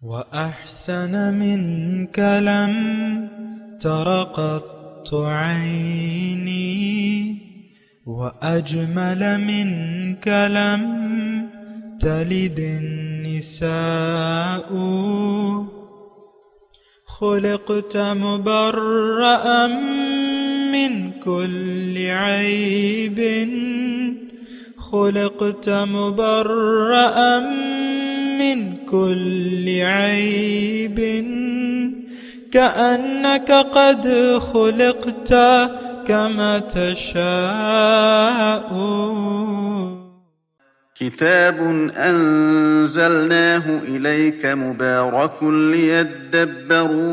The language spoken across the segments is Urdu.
وأحسن منك لم تر قط عيني وأجمل منك لم تلد النساء خلقت مبرأ من كل عيب خلقت مبرأ من كل عيب كأنك قد خلقت كما تشاء. كتاب أنزلناه إليك مبارك ليدبروا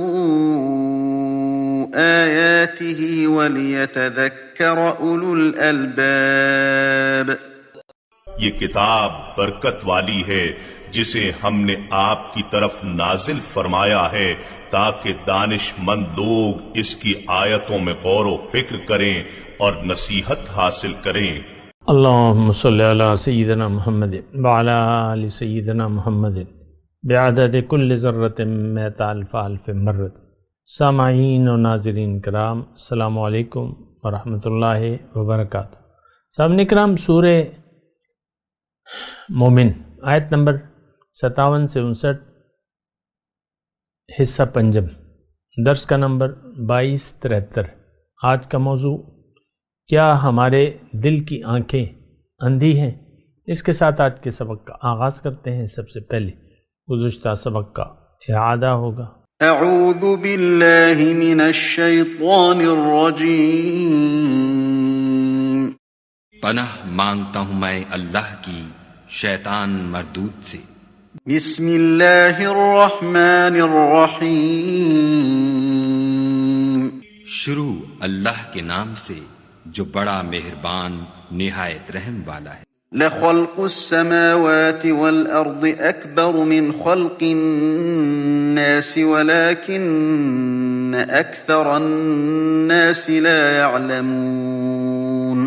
آياته وليتذكر أولو الألباب. یہ کتاب برکت والی ہے جسے ہم نے آپ کی طرف نازل فرمایا ہے تاکہ دانش مند لوگ اس کی آیتوں میں غور و فکر کریں اور نصیحت حاصل کریں. اللہم صلی علی سیدنا محمد وعلی آل سیدنا محمد بعدد کل ذرۃ مئۃ الف الف مرۃ. سامعین و ناظرین کرام، السلام علیکم ورحمۃ اللہ وبرکاتہ. سامعین کرام، سورہ مومن آیت نمبر 57 سے 59، حصہ پنجم، درس کا نمبر 2273. آج کا موضوع کیا ہمارے دل کی آنکھیں اندھی ہیں؟ اس کے ساتھ آج کے سبق کا آغاز کرتے ہیں. سب سے پہلے گزشتہ سبق کا اعادہ ہوگا. اعوذ باللہ من الشیطان الرجیم. پناہ مانگتا ہوں میں اللہ کی شیطان مردود سے. بسم اللہ الرحمن الرحیم. شروع اللہ کے نام سے جو بڑا مہربان نہایت رحم والا ہے. لخلق السماوات والأرض أكبر من خلق الناس ولكن أكثر الناس لا يعلمون.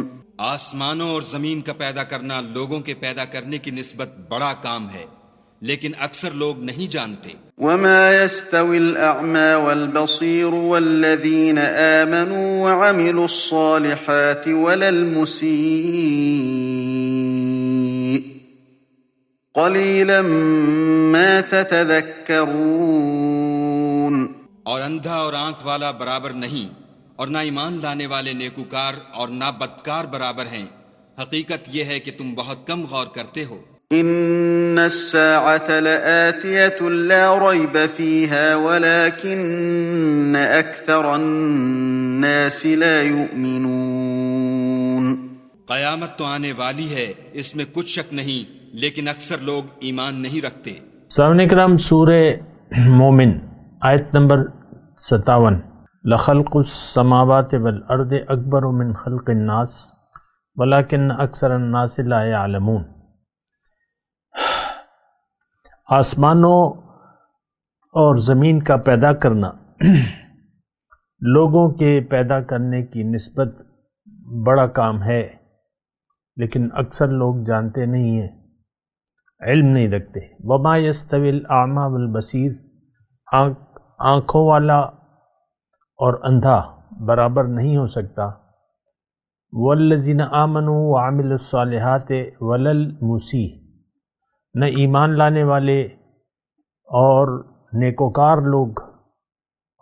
آسمانوں اور زمین کا پیدا کرنا لوگوں کے پیدا کرنے کی نسبت بڑا کام ہے، لیکن اکثر لوگ نہیں جانتے. وما يستوي الأعمى والبصير والذين آمنوا وعملوا الصالحات ولا المسيء قليلا ما تتذكرون. اور اندھا اور آنکھ والا برابر نہیں، اور نہ ایمان لانے والے نیکوکار اور نہ بدکار برابر ہیں. حقیقت یہ ہے کہ تم بہت کم غور کرتے ہو. ان الساعة لآتية لا ريب فيها ولكن اكثر الناس لا يؤمنون. قیامت تو آنے والی ہے، اس میں کچھ شک نہیں، لیکن اکثر لوگ ایمان نہیں رکھتے. سامعین کرام، سورہ مومن آیت نمبر 57. لخلق السماوات والارض اکبر من خلق الناس ولكن اکثر الناس لا يعلمون. آسمانوں اور زمین کا پیدا کرنا لوگوں کے پیدا کرنے کی نسبت بڑا کام ہے، لیکن اکثر لوگ جانتے نہیں ہیں، علم نہیں رکھتے. وما یستوی الاعمی والبصیر، آنکھوں والا اور اندھا برابر نہیں ہو سکتا. والذین آمنوا وعملوا الصالحات ولا المسیء، نہ ایمان لانے والے اور نیکوکار لوگ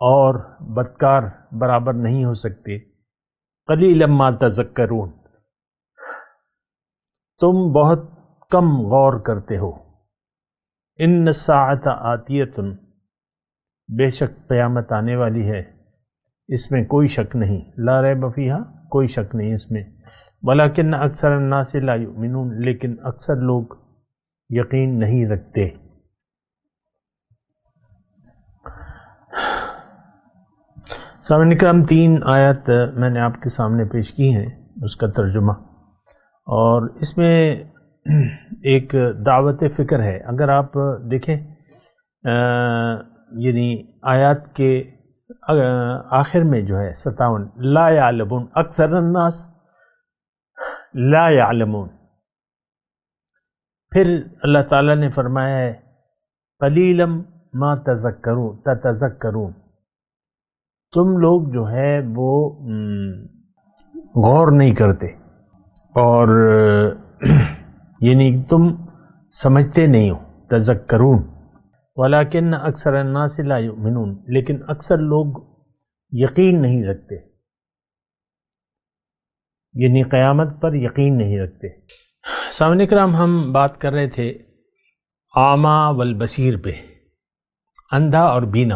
اور بدکار برابر نہیں ہو سکتے. قلیلا ما تذکرون، تم بہت کم غور کرتے ہو. ان الساعۃ آتیۃ، بے شک قیامت آنے والی ہے، اس میں کوئی شک نہیں. لا ریب فیہا، کوئی شک نہیں اس میں. ولیکن اکثر الناس لا یؤمنون، لیکن اکثر لوگ یقین نہیں رکھتے. سامعین کرام، 3 آیات میں نے آپ کے سامنے پیش کی ہیں، اس کا ترجمہ، اور اس میں ایک دعوت فکر ہے. اگر آپ دیکھیں یعنی آیات کے آخر میں جو ہے 57، لا یعلمون، اکثر الناس لا یعلمون. پھر اللہ تعالیٰ نے فرمایا ہے قلیلم ما تتذکرون، تم لوگ جو ہے وہ غور نہیں کرتے، اور یعنی تم سمجھتے نہیں ہو، تذکرون، ولیکن اکثر الناس لا یؤمنون، لیکن اکثر لوگ یقین نہیں رکھتے، یعنی قیامت پر یقین نہیں رکھتے۔ سامعین کرام، ہم بات کر رہے تھے اعمیٰ والبصیر پہ، اندھا اور بینا،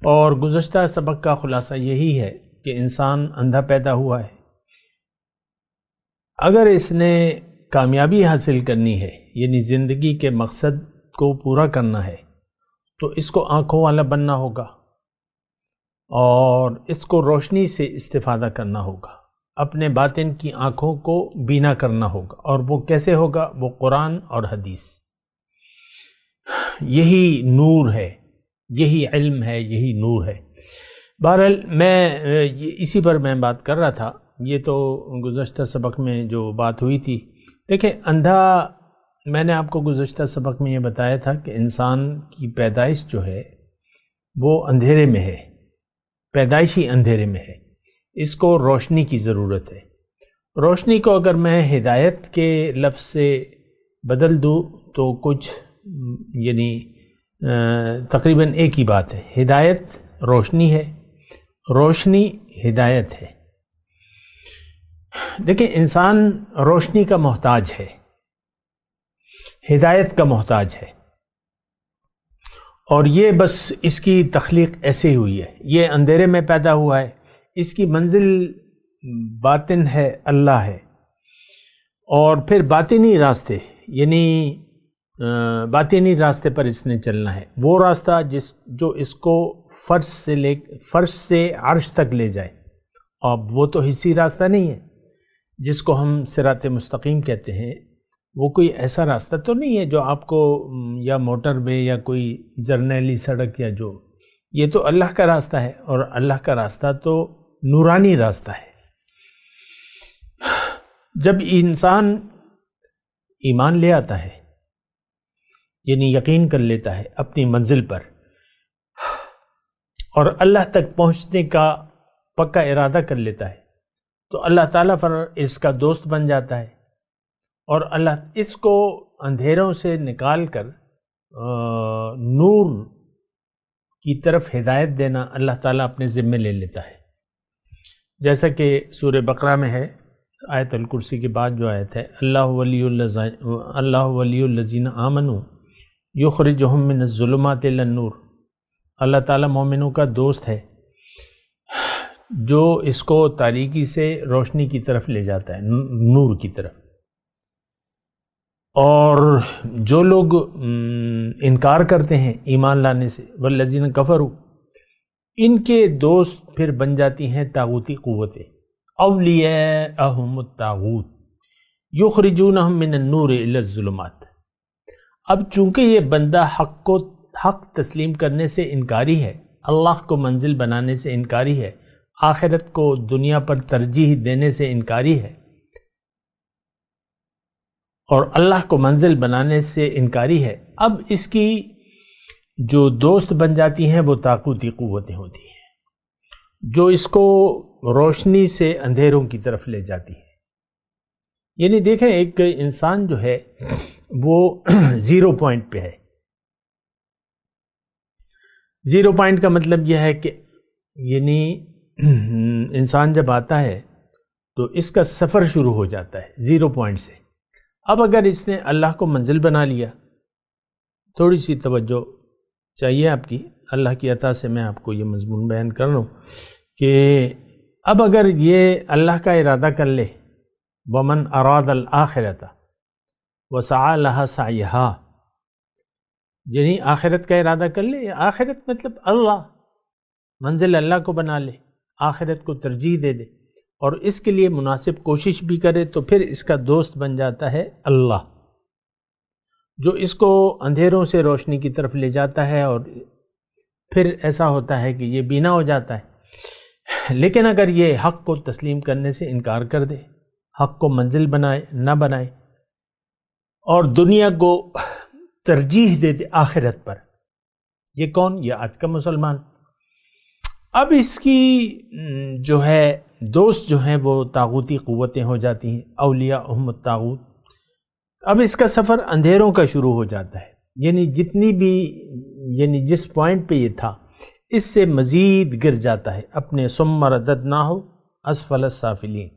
اور گزشتہ سبق کا خلاصہ یہی ہے کہ انسان اندھا پیدا ہوا ہے، اگر اس نے کامیابی حاصل کرنی ہے، یعنی زندگی کے مقصد کو پورا کرنا ہے، تو اس کو آنکھوں والا بننا ہوگا اور اس کو روشنی سے استفادہ کرنا ہوگا، اپنے باطن کی آنکھوں کو بینا کرنا ہوگا، اور وہ کیسے ہوگا؟ وہ قرآن اور حدیث، یہی نور ہے، یہی علم ہے، یہی نور ہے۔ بہرحال میں اسی پر میں بات کر رہا تھا، یہ تو گزشتہ سبق میں جو بات ہوئی تھی۔ دیکھیں، اندھا، میں نے آپ کو گزشتہ سبق میں یہ بتایا تھا کہ انسان کی پیدائش جو ہے وہ اندھیرے میں ہے، پیدائشی اندھیرے میں ہے، اس کو روشنی کی ضرورت ہے۔ روشنی کو اگر میں ہدایت کے لفظ سے بدل دوں تو کچھ یعنی تقریباً ایک ہی بات ہے، ہدایت روشنی ہے، روشنی ہدایت ہے۔ دیکھیں، انسان روشنی کا محتاج ہے، ہدایت کا محتاج ہے، اور یہ بس اس کی تخلیق ایسے ہی ہوئی ہے، یہ اندھیرے میں پیدا ہوا ہے، اس کی منزل باطن ہے، اللہ ہے، اور پھر باطنی راستے، یعنی باطنی راستے پر اس نے چلنا ہے، وہ راستہ جو اس کو فرش سے عرش تک لے جائے۔ اب وہ تو حصی راستہ نہیں ہے جس کو ہم صراط مستقیم کہتے ہیں، وہ کوئی ایسا راستہ تو نہیں ہے جو آپ کو یا موٹر وے یا کوئی جرنیلی سڑک یا جو، یہ تو اللہ کا راستہ ہے، اور اللہ کا راستہ تو نورانی راستہ ہے۔ جب انسان ایمان لے آتا ہے، یعنی یقین کر لیتا ہے اپنی منزل پر، اور اللہ تک پہنچنے کا پکا ارادہ کر لیتا ہے، تو اللہ تعالیٰ پر اس کا دوست بن جاتا ہے، اور اللہ اس کو اندھیروں سے نکال کر نور کی طرف ہدایت دینا اللہ تعالیٰ اپنے ذمے لے لیتا ہے۔ جیسا کہ سورہ بقرہ میں ہے، آیت الکرسی کے بعد جو آیت ہے، اللہ ولی الذین آمنوا یخرجہم من الظلمات الی النور، اللہ تعالیٰ مومنوں کا دوست ہے جو اس کو تاریکی سے روشنی کی طرف لے جاتا ہے، نور کی طرف۔ اور جو لوگ انکار کرتے ہیں ایمان لانے سے، والذین کفروا، ان کے دوست پھر بن جاتی ہیں طاغوتی قوتیں، اولیاءہم الطاغوت یخرجونہم من النور الی الظلمات۔ اب چونکہ یہ بندہ حق تسلیم کرنے سے انکاری ہے، اللہ کو منزل بنانے سے انکاری ہے، آخرت کو دنیا پر ترجیح دینے سے انکاری ہے، اور اللہ کو منزل بنانے سے انکاری ہے، اب اس کی جو دوست بن جاتی ہیں وہ طاغوتی قوتیں ہوتی ہیں، جو اس کو روشنی سے اندھیروں کی طرف لے جاتی ہے۔ یعنی دیکھیں، ایک انسان جو ہے وہ زیرو پوائنٹ پہ ہے۔ زیرو پوائنٹ کا مطلب یہ ہے کہ یعنی انسان جب آتا ہے تو اس کا سفر شروع ہو جاتا ہے زیرو پوائنٹ سے۔ اب اگر اس نے اللہ کو منزل بنا لیا، تھوڑی سی توجہ چاہیے آپ کی، اللہ کی عطا سے میں آپ کو یہ مضمون بیان کر رہا ہوں کہ اب اگر یہ اللہ کا ارادہ کر لے، وَمَنْ أَرَادَ الْآخِرَةَ وَسَعَى لَهَا سَعْيَهَا، یعنی آخرت کا ارادہ کر لے، آخرت مطلب اللہ، منزل اللہ کو بنا لے، آخرت کو ترجیح دے دے، اور اس کے لیے مناسب کوشش بھی کرے، تو پھر اس کا دوست بن جاتا ہے اللہ، جو اس کو اندھیروں سے روشنی کی طرف لے جاتا ہے، اور پھر ایسا ہوتا ہے کہ یہ بینا ہو جاتا ہے۔ لیکن اگر یہ حق کو تسلیم کرنے سے انکار کر دے، حق کو منزل نہ بنائے، اور دنیا کو ترجیح دے دے آخرت پر، یہ کون؟ یہ آج کا مسلمان۔ اب اس کی جو ہے دوست جو ہیں وہ طاغوتی قوتیں ہو جاتی ہیں، اولیاء الطاغوت۔ اب اس کا سفر اندھیروں کا شروع ہو جاتا ہے، یعنی جتنی بھی جس پوائنٹ پہ یہ تھا اس سے مزید گر جاتا ہے اپنے ثم رددناہ اسفل السافلین۔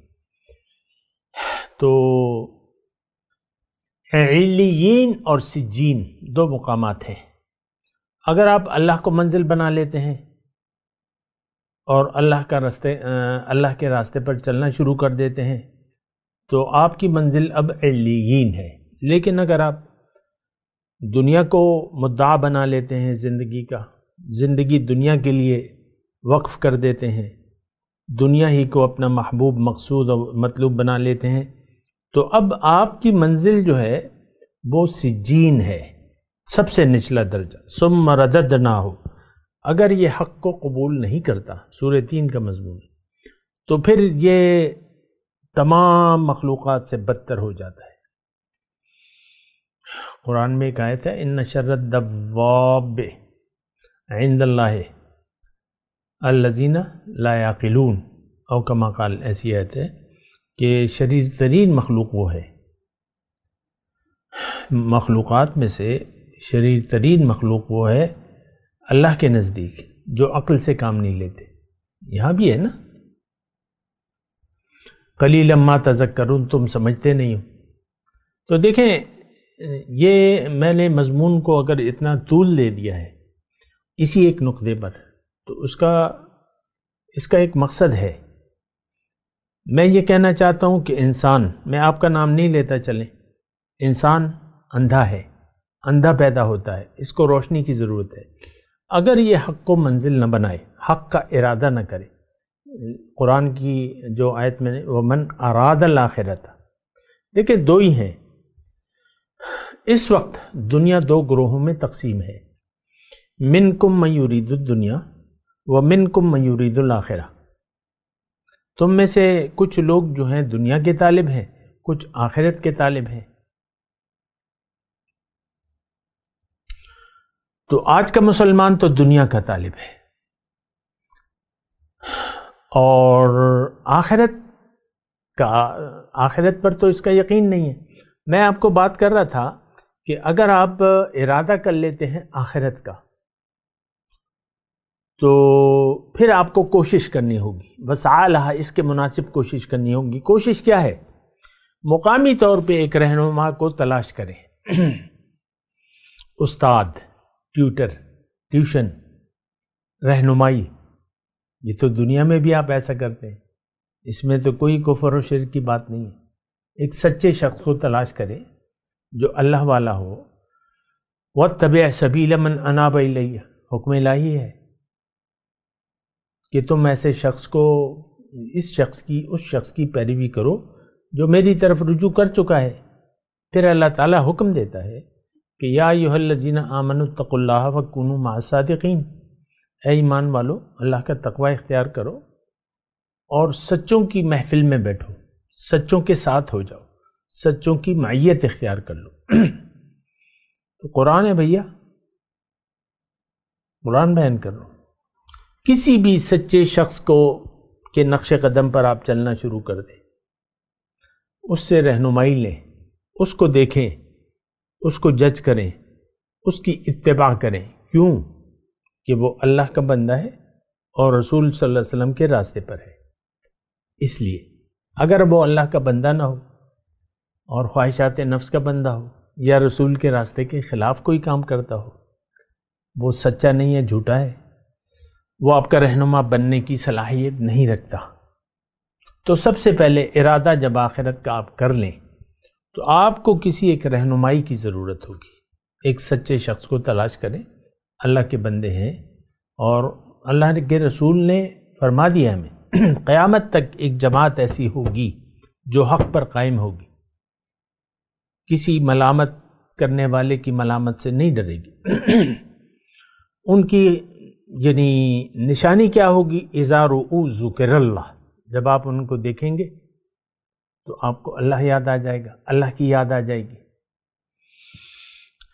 تو علیین اور سجین دو مقامات ہیں۔ اگر آپ اللہ کو منزل بنا لیتے ہیں اور اللہ کے راستے پر چلنا شروع کر دیتے ہیں تو آپ کی منزل اب علیین ہے۔ لیکن اگر آپ دنیا کو مدعا بنا لیتے ہیں، زندگی دنیا کے لیے وقف کر دیتے ہیں، دنیا ہی کو اپنا محبوب مقصود اور مطلوب بنا لیتے ہیں، تو اب آپ کی منزل جو ہے وہ سجین ہے، سب سے نچلا درجہ۔ ثم رددناہ، اگر یہ حق کو قبول نہیں کرتا، سورہ 3 کا مضمون، تو پھر یہ تمام مخلوقات سے بدتر ہو جاتا ہے۔ قرآن میں ایک آیت ہے، ان شر الدواب عند اللہ الذین لا یعقلون، او کما قال، ایسی آیت ہے کہ شریر ترین مخلوق وہ ہے، مخلوقات میں سے شریر ترین مخلوق وہ ہے اللہ کے نزدیک جو عقل سے کام نہیں لیتے۔ یہاں بھی ہے نا، قلیلا ما تذکرون، تم سمجھتے نہیں ہو۔ تو دیکھیں، یہ میں نے مضمون کو اگر اتنا طول دے دیا ہے اسی ایک نقطے پر، تو اس کا ایک مقصد ہے۔ میں یہ کہنا چاہتا ہوں کہ انسان، میں آپ کا نام نہیں لیتا چلیں، انسان اندھا ہے، اندھا پیدا ہوتا ہے، اس کو روشنی کی ضرورت ہے۔ اگر یہ حق کو منزل نہ بنائے، حق کا ارادہ نہ کرے، قرآن کی جو آیت میں نے وَمَنْ أَرَادَ الْآخِرَةَ، دیکھیں دو ہی ہیں اس وقت۔ دنیا دو گروہوں میں تقسیم ہے، مِنْكُمْ مَنْ يُرِيدُ الدُّنْيَا وَمِنْكُمْ مَنْ يُرِيدُ الْآخِرَةَ۔ تم میں سے کچھ لوگ جو ہیں دنیا کے طالب ہیں، کچھ آخرت کے طالب ہیں۔ تو آج کا مسلمان تو دنیا کا طالب ہے اور آخرت پر تو اس کا یقین نہیں ہے۔ میں آپ کو بات کر رہا تھا کہ اگر آپ ارادہ کر لیتے ہیں آخرت کا تو پھر آپ کو کوشش کرنی ہوگی، وسعی لہا، اس کے مناسب کوشش کرنی ہوگی۔ کوشش کیا ہے؟ مقامی طور پہ ایک رہنما کو تلاش کریں، استاد، ٹیوٹر، ٹیوشن، رہنمائی۔ یہ تو دنیا میں بھی آپ ایسا کرتے ہیں، اس میں تو کوئی کفر و شرک کی بات نہیں ہے۔ ایک سچے شخص کو تلاش کریں جو اللہ والا ہو۔ وَاتَّبِعْ سَبِيلَ مَنْ أَنَابَ إِلَيَّ، حکم الہی ہے کہ تم ایسے شخص کو، اس شخص کی پیروی کرو جو میری طرف رجوع کر چکا ہے۔ پھر اللہ تعالیٰ حکم دیتا ہے کہ یا ایھا الذین آمنوا اتقوا اللہ وکونوا مع الصادقین، اے ایمان والو اللہ کا تقوی اختیار کرو اور سچوں کی محفل میں بیٹھو، سچوں کے ساتھ ہو جاؤ، سچوں کی معیت اختیار کر لو۔ تو قرآن ہے بھیا، قرآن بیان کر لو۔ کسی بھی سچے شخص کو کے نقش قدم پر آپ چلنا شروع کر دیں، اس سے رہنمائی لیں، اس کو دیکھیں، اس کو جج کریں، اس کی اتباع کریں۔ کیوں؟ کہ وہ اللہ کا بندہ ہے اور رسول صلی اللہ علیہ وسلم کے راستے پر ہے۔ اس لیے اگر وہ اللہ کا بندہ نہ ہو اور خواہشات نفس کا بندہ ہو یا رسول کے راستے کے خلاف کوئی کام کرتا ہو، وہ سچا نہیں ہے، جھوٹا ہے، وہ آپ کا رہنما بننے کی صلاحیت نہیں رکھتا۔ تو سب سے پہلے ارادہ جب آخرت کا آپ کر لیں تو آپ کو کسی ایک رہنمائی کی ضرورت ہوگی۔ ایک سچے شخص کو تلاش کریں، اللہ کے بندے ہیں اور اللہ کے رسول نے فرما دیا ہمیں قیامت تک ایک جماعت ایسی ہوگی جو حق پر قائم ہوگی، کسی ملامت کرنے والے کی ملامت سے نہیں ڈرے گی۔ ان کی یعنی نشانی کیا ہوگی؟ اذا رؤوا ذکر اللہ، جب آپ ان کو دیکھیں گے تو آپ کو اللہ یاد آ جائے گا، اللہ کی یاد آ جائے گی۔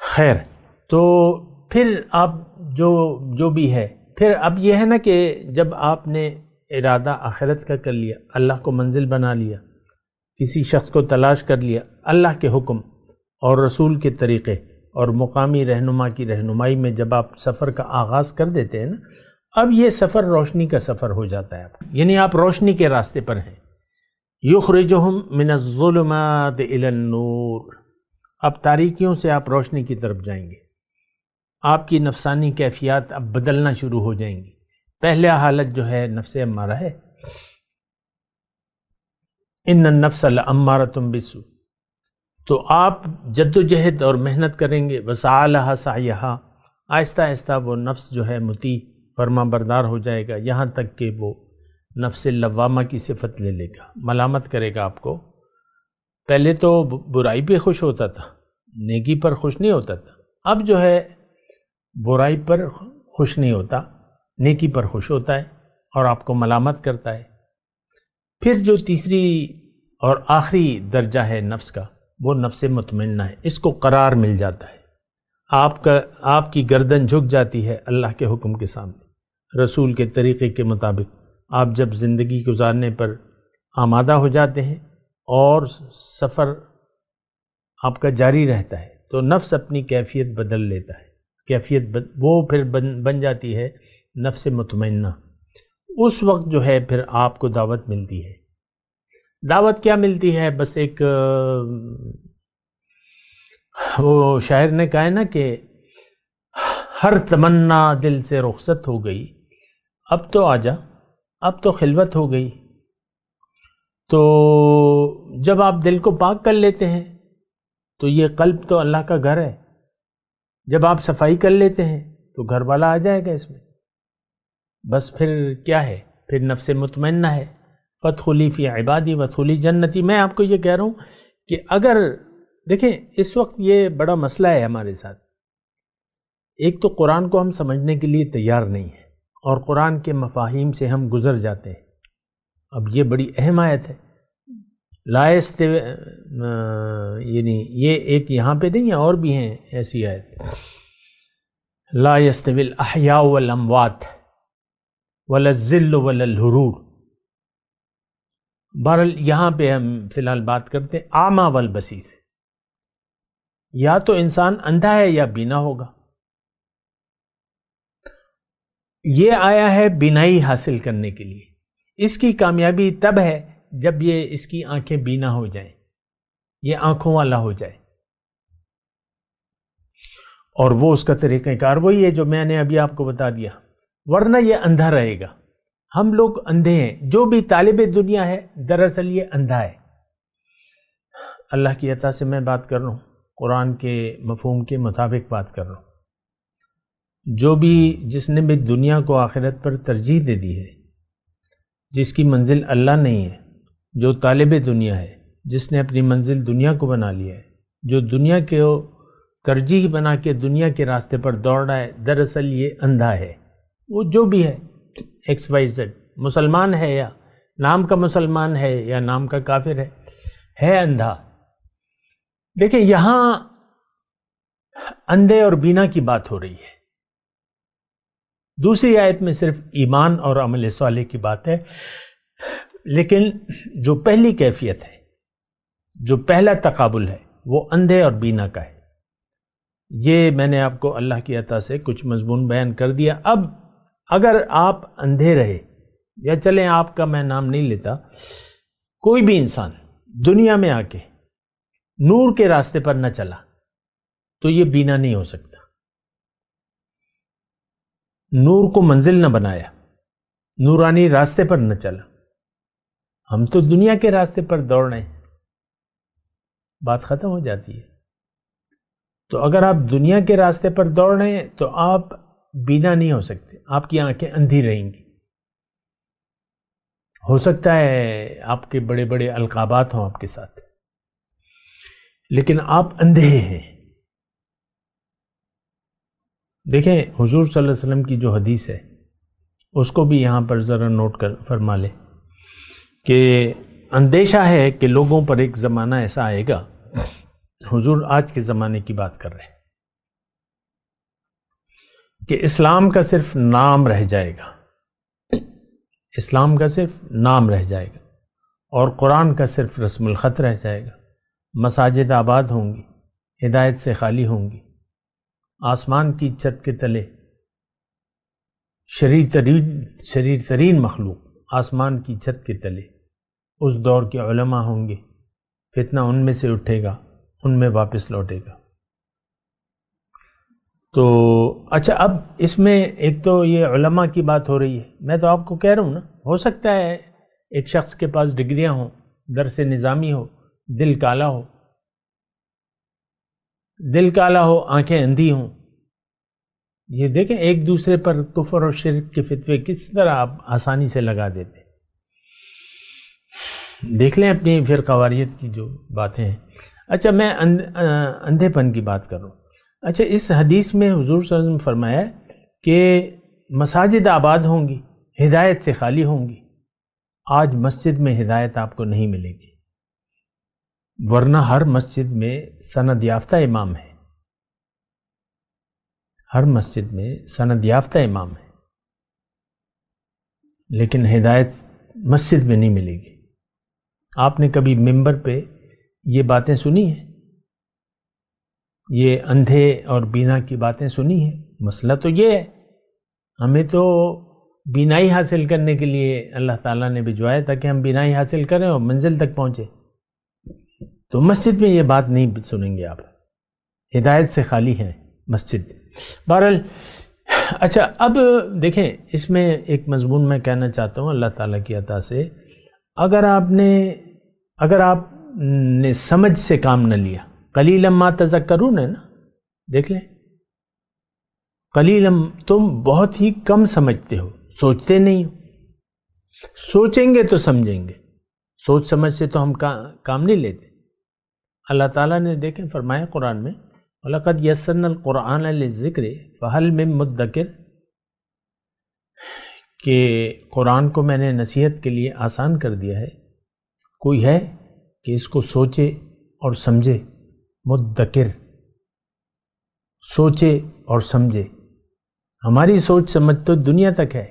خیر، تو پھر آپ جو بھی ہے، پھر اب یہ ہے نا کہ جب آپ نے ارادہ آخرت کا کر لیا، اللہ کو منزل بنا لیا، کسی شخص کو تلاش کر لیا، اللہ کے حکم اور رسول کے طریقے اور مقامی رہنما کی رہنمائی میں جب آپ سفر کا آغاز کر دیتے ہیں نا، اب یہ سفر روشنی کا سفر ہو جاتا ہے، یعنی آپ روشنی کے راستے پر ہیں۔ یخرجہم من الظلمات الی النور، اب تاریکیوں سے آپ روشنی کی طرف جائیں گے، آپ کی نفسانی کیفیات اب بدلنا شروع ہو جائیں گی۔ پہلا حالت جو ہے نفس امارہ ہے، ان النفس لامارۃ بالسوء، تو آپ جد و جہد اور محنت کریں گے، وسعی لہا سعیہا، آہستہ آہستہ وہ نفس جو ہے مطیع فرما بردار ہو جائے گا، یہاں تک کہ وہ نفس لوامہ کی صفت لے لے گا، ملامت کرے گا آپ کو۔ پہلے تو برائی پہ خوش ہوتا تھا، نیکی پر خوش نہیں ہوتا تھا، اب جو ہے برائی پر خوش نہیں ہوتا، نیکی پر خوش ہوتا ہے اور آپ کو ملامت کرتا ہے۔ پھر جو تیسری اور آخری درجہ ہے نفس کا، وہ نفس مطمئنہ ہے، اس کو قرار مل جاتا ہے، آپ کی گردن جھک جاتی ہے اللہ کے حکم کے سامنے، رسول کے طریقے کے مطابق آپ جب زندگی گزارنے پر آمادہ ہو جاتے ہیں اور سفر آپ کا جاری رہتا ہے، تو نفس اپنی کیفیت بدل لیتا ہے، وہ پھر بن جاتی ہے نفس مطمئنہ۔ اس وقت جو ہے پھر آپ کو دعوت ملتی ہے۔ دعوت کیا ملتی ہے؟ بس ایک وہ شاعر نے کہا ہے نا کہ ہر تمنا دل سے رخصت ہو گئی، اب تو آجا، اب تو خلوت ہو گئی۔ تو جب آپ دل کو پاک کر لیتے ہیں تو یہ قلب تو اللہ کا گھر ہے، جب آپ صفائی کر لیتے ہیں تو گھر والا آ جائے گا اس میں۔ بس پھر کیا ہے؟ پھر نفس مطمئنہ ہے، فادخلی فی عبادی وادخلی جنتی۔ میں آپ کو یہ کہہ رہا ہوں کہ اگر دیکھیں اس وقت یہ بڑا مسئلہ ہے ہمارے ساتھ، ایک تو قرآن کو ہم سمجھنے کے لیے تیار نہیں ہیں اور قرآن کے مفاہیم سے ہم گزر جاتے ہیں۔ اب یہ بڑی اہم آیت ہے، لا یستوی، یعنی یہ ایک یہاں پہ نہیں ہے، اور بھی ہیں ایسی آیت، لا یستوی الاحیاء والاموات ولا الذل ولا الحرور۔ بہرحال یہاں پہ ہم فی الحال بات کرتے ہیں اعمیٰ والبصیر، یا تو انسان اندھا ہے یا بینا ہوگا۔ یہ آیا ہے بینائی حاصل کرنے کے لیے، اس کی کامیابی تب ہے جب یہ اس کی آنکھیں بینا ہو جائیں، یہ آنکھوں والا ہو جائے، اور وہ اس کا طریقہ کار وہی ہے جو میں نے ابھی آپ کو بتا دیا، ورنہ یہ اندھا رہے گا۔ ہم لوگ اندھے ہیں، جو بھی طالب دنیا ہے دراصل یہ اندھا ہے۔ اللہ کی عطا سے میں بات کر رہا ہوں، قرآن کے مفہوم کے مطابق بات کر رہا ہوں۔ جس نے بھی دنیا کو آخرت پر ترجیح دے دی ہے، جس کی منزل اللہ نہیں ہے، جو طالب دنیا ہے، جس نے اپنی منزل دنیا کو بنا لیا ہے، جو دنیا کے ترجیح بنا کے دنیا کے راستے پر دوڑ رہا ہے، دراصل یہ اندھا ہے۔ وہ جو بھی ہے ایکس وائی زیڈ، مسلمان ہے یا نام کا مسلمان ہے یا نام کا کافر ہے اندھا۔ دیکھیں یہاں اندھے اور بینا کی بات ہو رہی ہے، دوسری آیت میں صرف ایمان اور عمل صالح کی بات ہے، لیکن جو پہلی کیفیت ہے، جو پہلا تقابل ہے، وہ اندھے اور بینا کا ہے۔ یہ میں نے آپ کو اللہ کی عطا سے کچھ مضمون بیان کر دیا۔ اب اگر آپ اندھے رہے، یا چلیں آپ کا میں نام نہیں لیتا، کوئی بھی انسان دنیا میں آ کے نور کے راستے پر نہ چلا تو یہ بینا نہیں ہو سکتا۔ نور کو منزل نہ بنایا، نورانی راستے پر نہ چلا، ہم تو دنیا کے راستے پر دوڑ رہے ہیں، بات ختم ہو جاتی ہے۔ تو اگر آپ دنیا کے راستے پر دوڑ رہے ہیں تو آپ بینا نہیں ہو سکتے، آپ کی آنکھیں اندھی رہیں گی۔ ہو سکتا ہے آپ کے بڑے بڑے القابات ہوں آپ کے ساتھ، لیکن آپ اندھے ہیں۔ دیکھیں حضور صلی اللہ علیہ وسلم کی جو حدیث ہے اس کو بھی یہاں پر ذرا نوٹ کر فرما لیں کہ اندیشہ ہے کہ لوگوں پر ایک زمانہ ایسا آئے گا، حضور آج کے زمانے کی بات کر رہے ہیں، کہ اسلام کا صرف نام رہ جائے گا، اسلام کا صرف نام رہ جائے گا، اور قرآن کا صرف رسم الخط رہ جائے گا، مساجد آباد ہوں گی، ہدایت سے خالی ہوں گی، آسمان کی چھت کے تلے شریر ترین مخلوق آسمان کی چھت کے تلے اس دور کے علماء ہوں گے، فتنہ ان میں سے اٹھے گا، ان میں واپس لوٹے گا۔ تو اچھا، اب اس میں ایک تو یہ علماء کی بات ہو رہی ہے، میں تو آپ کو کہہ رہا ہوں نا، ہو سکتا ہے ایک شخص کے پاس ڈگریاں ہوں، درس نظامی ہو، دل کالا ہو، آنکھیں اندھی ہوں۔ یہ دیکھیں ایک دوسرے پر کفر اور شرک کے فتوے کس طرح آپ آسانی سے لگا دیتے، دیکھ لیں اپنی فرقواریت کی جو باتیں ہیں۔ اچھا، میں اندھے پن کی بات کر رہا ہوں۔ اچھا، اس حدیث میں حضور صلی اللہ علیہ وسلم فرمایا کہ مساجد آباد ہوں گی، ہدایت سے خالی ہوں گی۔ آج مسجد میں ہدایت آپ کو نہیں ملے گی، ورنہ ہر مسجد میں سند یافتہ امام ہے، ہر مسجد میں سند یافتہ امام ہے، لیکن ہدایت مسجد میں نہیں ملے گی۔ آپ نے کبھی ممبر پہ یہ باتیں سنی ہیں، یہ اندھے اور بینا کی باتیں سنی ہیں؟ مسئلہ تو یہ ہے، ہمیں تو بینائی حاصل کرنے کے لیے اللہ تعالیٰ نے بھجوایا تاکہ ہم بینائی حاصل کریں اور منزل تک پہنچے، تو مسجد میں یہ بات نہیں سنیں گے آپ، ہدایت سے خالی ہے مسجد۔ بہرحال اچھا، اب دیکھیں اس میں ایک مضمون میں کہنا چاہتا ہوں اللہ تعالیٰ کی عطا سے، اگر آپ نے سمجھ سے کام نہ لیا، قلیلا ما تذکرون ہے نا، دیکھ لیں، قلیلا، تم بہت ہی کم سمجھتے ہو، سوچتے نہیں ہو، سوچیں گے تو سمجھیں گے، سوچ سمجھ سے تو ہم کام نہیں لیتے۔ اللہ تعالیٰ نے دیکھیں فرمایا قرآن میں، وَلَقَدْ يَسَّرْنَا الْقُرْآنَ لِلذِّكْرِ فَهَلْ مِن مُدَّكِرٍ، کہ قرآن کو میں نے نصیحت کے لیے آسان کر دیا ہے، کوئی ہے کہ اس کو سوچے اور سمجھے؟ مدکر، سوچے اور سمجھے۔ ہماری سوچ سمجھ تو دنیا تک ہے،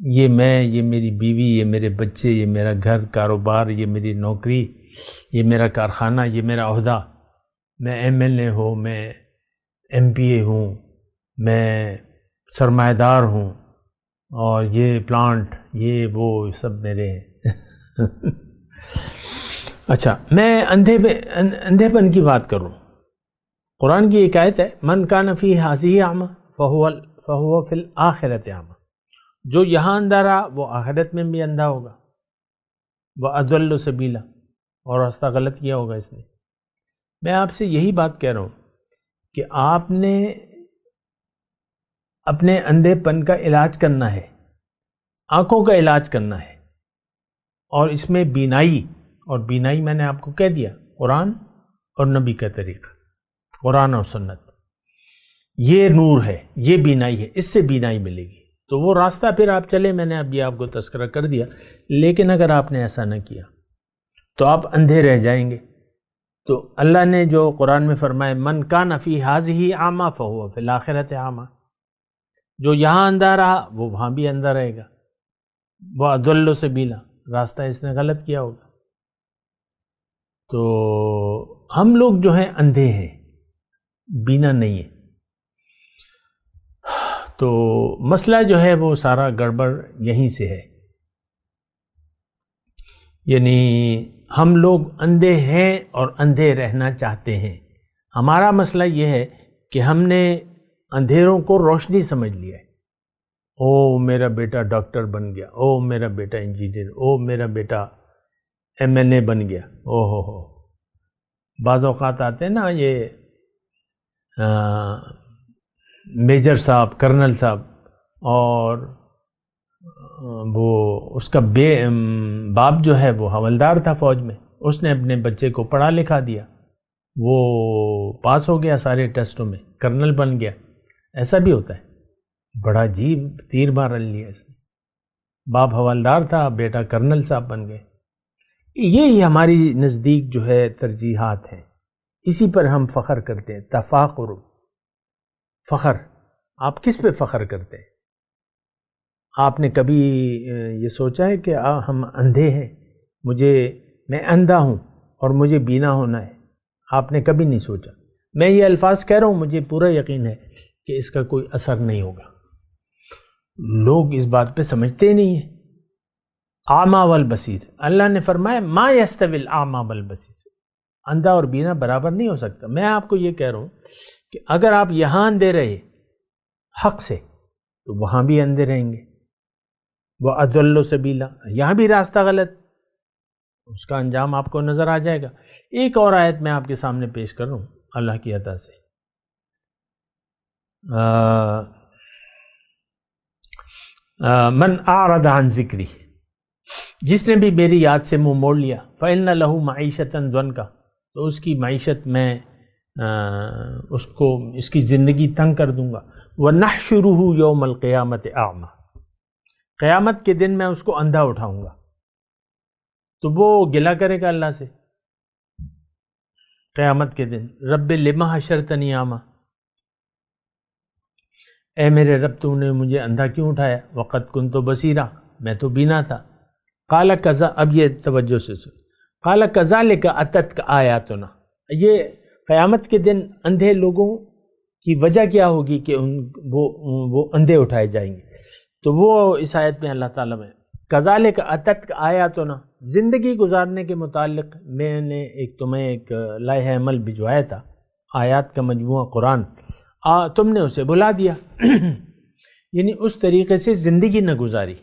یہ میں، یہ میری بیوی، یہ میرے بچے، یہ میرا گھر، کاروبار، یہ میری نوکری، یہ میرا کارخانہ، یہ میرا عہدہ، میں ایم ایل اے ہوں، میں ایم پی اے ہوں، میں سرمایہ دار ہوں، اور یہ پلانٹ، یہ وہ سب میرے ہیں۔ اچھا، میں اندھے پن کی بات کروں، قرآن کی ایک آیت ہے، من کان فی ہذہ اعمی فہو فی الآخرۃ اعمی، جو یہاں اندھا رہا وہ آخرت میں بھی اندھا ہوگا، وَأَضَلُّ سَبِیلًا، اور راستہ غلط کیا ہوگا اس نے۔ میں آپ سے یہی بات کہہ رہا ہوں کہ آپ نے اپنے اندھے پن کا علاج کرنا ہے، آنکھوں کا علاج کرنا ہے، اور اس میں بینائی، اور بینائی میں نے آپ کو کہہ دیا قرآن اور نبی کا طریقہ، قرآن اور سنت، یہ نور ہے، یہ بینائی ہے، اس سے بینائی ملے گی، تو وہ راستہ پھر آپ چلے، میں نے اب یہ آپ کو تذکرہ کر دیا۔ لیکن اگر آپ نے ایسا نہ کیا تو آپ اندھے رہ جائیں گے۔ تو اللہ نے جو قرآن میں فرمایا، من کان فی ہذہ اعمی فہو فی الآخرۃ اعمی، جو یہاں اندھا رہا وہ وہاں بھی اندھا رہے گا، وَأَضَلُّ سَبِیلًا، راستہ اس نے غلط کیا ہوگا۔ تو ہم لوگ جو ہیں اندھے ہیں، بینا نہیں ہے، تو مسئلہ جو ہے وہ سارا گڑبڑ یہیں سے ہے، یعنی ہم لوگ اندھے ہیں اور اندھے رہنا چاہتے ہیں۔ ہمارا مسئلہ یہ ہے کہ ہم نے اندھیروں کو روشنی سمجھ لیا ہے، او میرا بیٹا ڈاکٹر بن گیا، او میرا بیٹا انجینئر، او میرا بیٹا ایم ایل اے بن گیا، او ہو۔ بعض اوقات آتے ہیں نا یہ میجر صاحب، کرنل صاحب، اور وہ اس کا باپ جو ہے وہ حوالدار تھا فوج میں، اس نے اپنے بچے کو پڑھا لکھا دیا، وہ پاس ہو گیا سارے ٹیسٹوں میں، کرنل بن گیا۔ ایسا بھی ہوتا ہے، بڑا عجیب تیر مار لیا اس نے، باپ حوالدار تھا، بیٹا کرنل صاحب بن گئے۔ یہی ہماری نزدیک جو ہے ترجیحات ہیں، اسی پر ہم فخر کرتے ہیں، تفاخر۔ فخر، آپ کس پہ فخر کرتے ہیں؟ آپ نے کبھی یہ سوچا ہے کہ ہم اندھے ہیں، میں اندھا ہوں اور مجھے بینا ہونا ہے؟ آپ نے کبھی نہیں سوچا۔ میں یہ الفاظ کہہ رہا ہوں، مجھے پورا یقین ہے کہ اس کا کوئی اثر نہیں ہوگا۔ لوگ اس بات پہ سمجھتے نہیں ہیں۔ اعمیٰ والبصیر، اللہ نے فرمایا ما یستوی الاعمیٰ والبصیر، اندھا اور بینا برابر نہیں ہو سکتا۔ میں آپ کو یہ کہہ رہا ہوں کہ اگر آپ یہاں اندھے رہے حق سے تو وہاں بھی اندھے رہیں گے۔ وَأَضَلُّ سَبِيلًا، یہاں بھی راستہ غلط، اس کا انجام آپ کو نظر آ جائے گا۔ ایک اور آیت میں آپ کے سامنے پیش کر رہا ہوں اللہ کی عطا سے۔ من اعرض عن ذکری، جس نے بھی میری یاد سے منہ موڑ لیا، فإن له معیشة ضنکا، تو اس کی معیشت میں اس کی زندگی تنگ کر دوں گا۔ وَنَحْشُرُهُ يَوْمَ الْقِيَامَةِ أَعْمَى، قیامت کے دن میں اس کو اندھا اٹھاؤں گا۔ تو وہ گلہ کرے گا اللہ سے قیامت کے دن، رب لما حشرتنی اعمیٰ، اے میرے رب تو نے مجھے اندھا کیوں اٹھایا، وقد كنت بصیرا، میں تو بینا تھا۔ قال کذا، اب یہ توجہ سے سن، قال کذالک اتتک آیاتنا، یہ قیامت کے دن اندھے لوگوں کی وجہ کیا ہوگی کہ وہ اندھے اٹھائے جائیں گے؟ تو وہ اس آیت میں اللہ تعالیٰ میں کذالک اتتک آیاتنا، زندگی گزارنے کے متعلق میں نے تمہیں ایک لائحہ عمل بھجوایا تھا، آیات کا مجموعہ قرآن، تم نے اسے بھلا دیا، یعنی اس طریقے سے زندگی نہ گزاری۔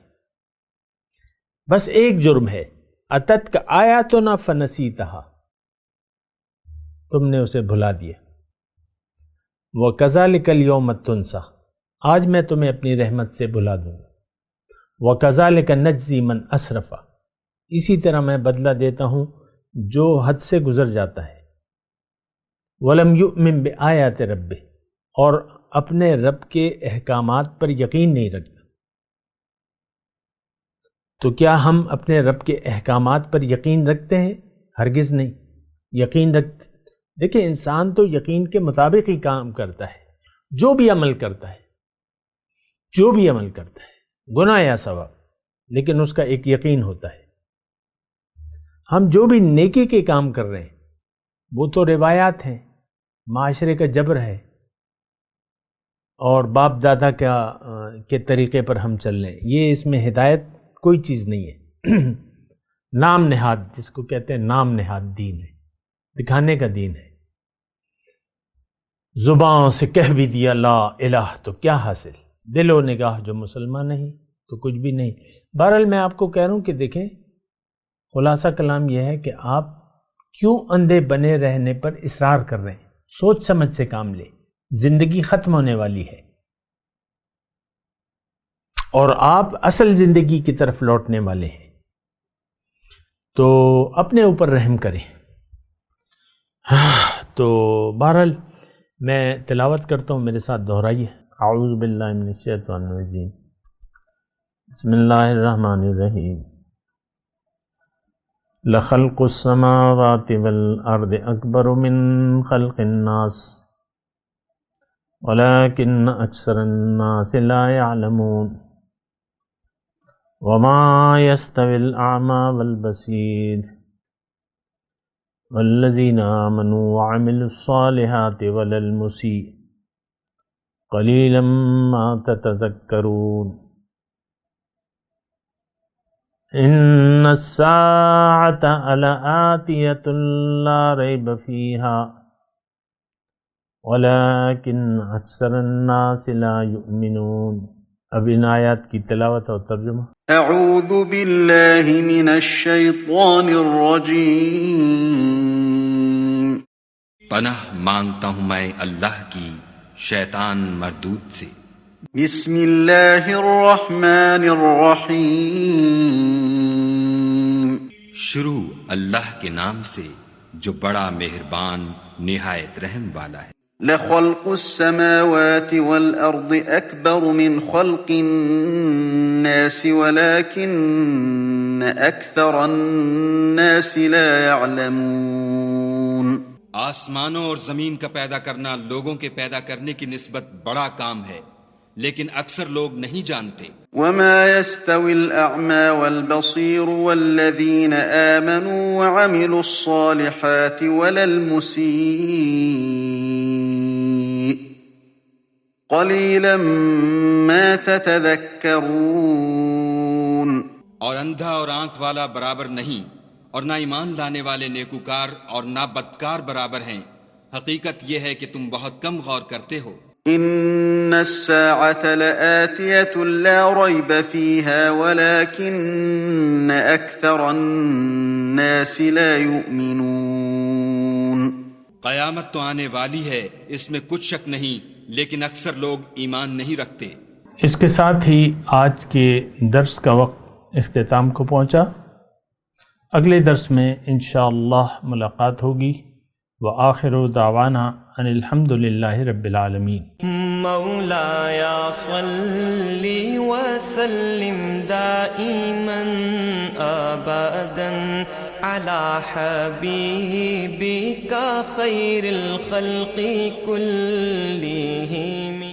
بس ایک جرم ہے، اتتک آیاتنا فنسیتہا، تم نے اسے بھلا دیا۔ وَكَذَلِكَ الْيَوْمَ تُنْسَى، آج میں تمہیں اپنی رحمت سے بھلا دوں گا۔ وَكَذَلِكَ نَجْزِي مَنْ أَسْرَفَ، اسی طرح میں بدلہ دیتا ہوں جو حد سے گزر جاتا ہے۔ وَلَمْ يُؤْمِنْ بِآيَاتِ رَبِّهِ، اور اپنے رب کے احکامات پر یقین نہیں رکھتا۔ تو کیا ہم اپنے رب کے احکامات پر یقین رکھتے ہیں؟ ہرگز نہیں۔ یقین دیکھیں، انسان تو یقین کے مطابق ہی کام کرتا ہے، جو بھی عمل کرتا ہے گناہ یا ثواب، لیکن اس کا ایک یقین ہوتا ہے۔ ہم جو بھی نیکی کے کام کر رہے ہیں وہ تو روایات ہیں، معاشرے کا جبر ہے، اور باپ دادا کے طریقے پر ہم چل رہے ہیں، یہ اس میں ہدایت کوئی چیز نہیں ہے۔ نام نہاد، جس کو کہتے ہیں نام نہاد دین ہے، دکھانے کا دین ہے۔ زبان سے کہہ بھی دیا لا الہ تو کیا حاصل، دل و نگاہ جو مسلمان نہیں تو کچھ بھی نہیں۔ بہرحال میں آپ کو کہہ رہا ہوں کہ دیکھیں، خلاصہ کلام یہ ہے کہ آپ کیوں اندھے بنے رہنے پر اصرار کر رہے ہیں؟ سوچ سمجھ سے کام لیں، زندگی ختم ہونے والی ہے اور آپ اصل زندگی کی طرف لوٹنے والے ہیں، تو اپنے اوپر رحم کریں۔ تو بہرحال میں تلاوت کرتا ہوں، میرے ساتھ دہرائیے۔ اعوذ باللہ من الشیطان الرجیم، بسم اللہ الرحمن الرحیم۔ لخلق السماوات والارض اکبر من خلق الناس ولكن اکثر الناس لا يعلمون وما يستوي الاعمى والبصير والذين آمنوا وعملوا الصالحات ولا المسيء قليلا ما تتذكرون إن الساعة لآتية لا ريب فيها ولكن أكثر الناس لا يؤمنون۔ اب ان آیات کی تلاوت اور ترجمہ۔ اعوذ باللہ من الشیطان الرجیم، پناہ مانگتا ہوں میں اللہ کی شیطان مردود سے۔ بسم اللہ الرحمن الرحیم، شروع اللہ کے نام سے جو بڑا مہربان نہایت رحم والا ہے۔ لخلق السماوات والأرض أكبر من خلق الناس ولكن أكثر الناس لا يعلمون۔ آسمانوں اور زمین کا پیدا کرنا لوگوں کے پیدا کرنے کی نسبت بڑا کام ہے، لیکن اکثر لوگ نہیں جانتے۔ وما يستوي الأعمى والبصير والذين آمنوا وعملوا الصالحات ولا المسيء قليلا ما تتذكرون۔ اور اندھا اور آنکھ والا برابر نہیں، اور نہ ایمان لانے والے نیکوکار اور نہ بدکار برابر ہیں، حقیقت یہ ہے کہ تم بہت کم غور کرتے ہو۔ إن الساعة لآتية لا ريب فيها ولكن أكثر الناس لا يؤمنون۔ قیامت تو آنے والی ہے، اس میں کچھ شک نہیں، لیکن اکثر لوگ ایمان نہیں رکھتے۔ اس کے ساتھ ہی آج کے درس کا وقت اختتام کو پہنچا۔ اگلے درس میں انشاءاللہ ملاقات ہوگی۔ وآخر دعوانا ان الحمد للہ رب العالمین۔ مولاي صل وسلم دائما ابدا على حبيبك خير الخلق كلهم۔